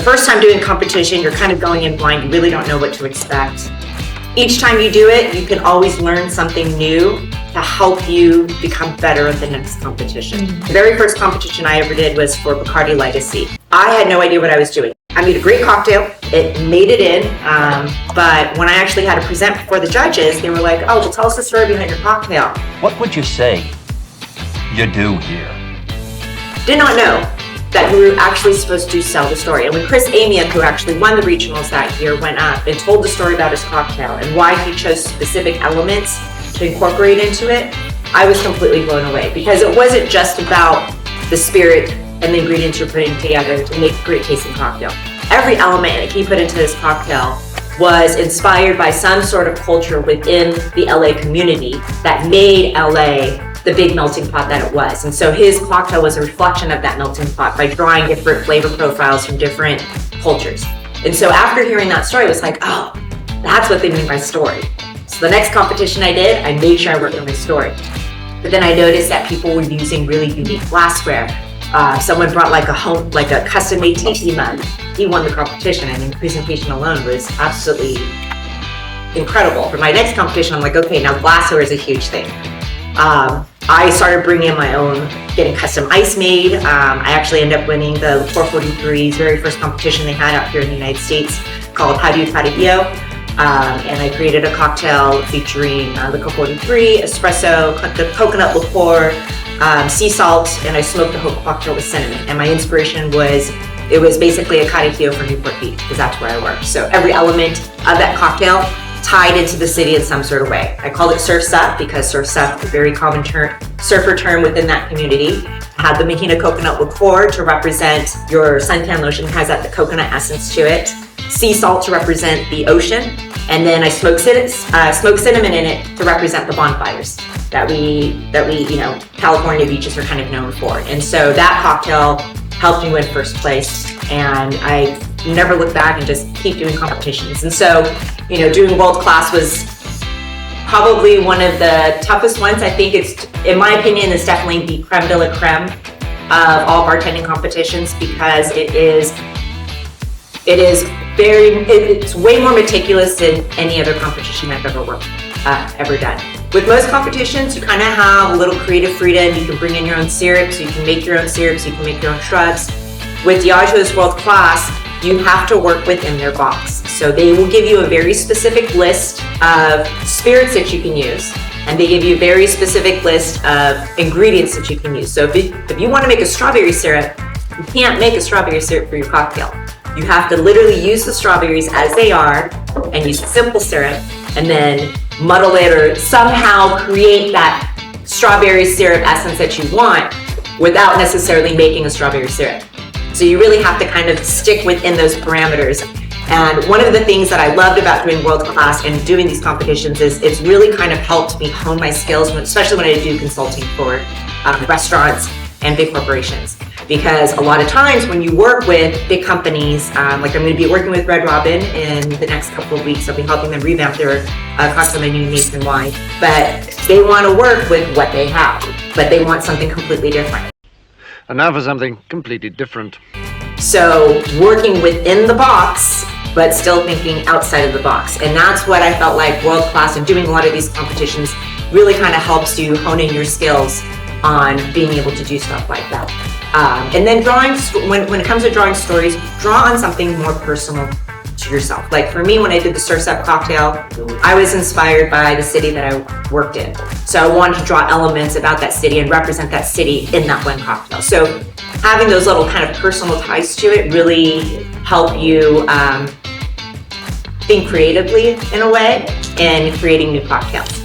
first time doing competition, you're kind of going in blind. You really don't know what to expect. Each time you do it, you can always learn something new to help you become better at the next competition. The very first competition I ever did was for Bacardi Legacy. I had no idea what I was doing. I made a great cocktail. It made it in, but when I actually had to present before the judges, they were like, oh, well, tell us the story behind your cocktail. What would you say you do here? Did not know that we were actually supposed to sell the story. And when Chris Amiak, who actually won the regionals that year, went up and told the story about his cocktail and why he chose specific elements to incorporate into it, I was completely blown away, because it wasn't just about the spirit and the ingredients you're putting together to make a great tasting cocktail. Every element that he put into this cocktail was inspired by some sort of culture within the LA community that made LA the big melting pot that it was. And so his cocktail was a reflection of that melting pot by drawing different flavor profiles from different cultures. And so after hearing that story, it was like, oh, that's what they mean by story. So the next competition I did, I made sure I worked on my story. But then I noticed that people were using really unique glassware. Someone brought like a custom-made tiki mug. He won the competition. I mean, the presentation alone was absolutely incredible. For my next competition, I'm like, okay, now glassware is a huge thing. I started bringing in my own, getting custom ice made. I actually ended up winning the 443's very first competition they had out here in the United States called Hadu Carajillo. And I created a cocktail featuring the 443, espresso, the coconut liqueur, sea salt, and I smoked the whole cocktail with cinnamon. And my inspiration was, it was basically a carajillo for Newport Beach, because that's where I work. So every element of that cocktail tied into the city in some sort of way. I called it Surf's Up because Surf's Up is a very common surfer term within that community. I had the Mahina coconut liqueur to represent your suntan lotion, has that the coconut essence to it. Sea salt to represent the ocean, and then I smoked cinnamon in it to represent the bonfires that we, California beaches are kind of known for. And so that cocktail helped me win first place, and I never look back and just keep doing competitions. And so, doing world class was probably one of the toughest ones. I think it's, in my opinion, it's definitely the creme de la creme of all bartending competitions, because it's way more meticulous than any other competition I've ever done. With most competitions, you kind of have a little creative freedom. You can bring in your own syrups, you can make your own syrups, you can make your own shrubs. With Diageo's World Class, you have to work within their box. So they will give you a very specific list of spirits that you can use, and they give you a very specific list of ingredients that you can use. So if you want to make a strawberry syrup, you can't make a strawberry syrup for your cocktail. You have to literally use the strawberries as they are and use simple syrup, and then muddle it or somehow create that strawberry syrup essence that you want without necessarily making a strawberry syrup. So you really have to kind of stick within those parameters. And one of the things that I loved about doing World Class and doing these competitions is it's really kind of helped me hone my skills, especially when I do consulting for restaurants and big corporations. Because a lot of times when you work with big companies, like I'm going to be working with Red Robin in the next couple of weeks, I'll be helping them revamp their cocktail menu nationwide. But they want to work with what they have, but they want something completely different. And now for something completely different. So working within the box, but still thinking outside of the box. And that's what I felt like World Class and doing a lot of these competitions really kind of helps you hone in your skills on being able to do stuff like that. And then drawing, when it comes to drawing stories, draw on something more personal to yourself. Like for me, when I did the Surf's Up cocktail, I was inspired by the city that I worked in. So I wanted to draw elements about that city and represent that city in that one cocktail. So having those little kind of personal ties to it really help you think creatively in a way and creating new cocktails.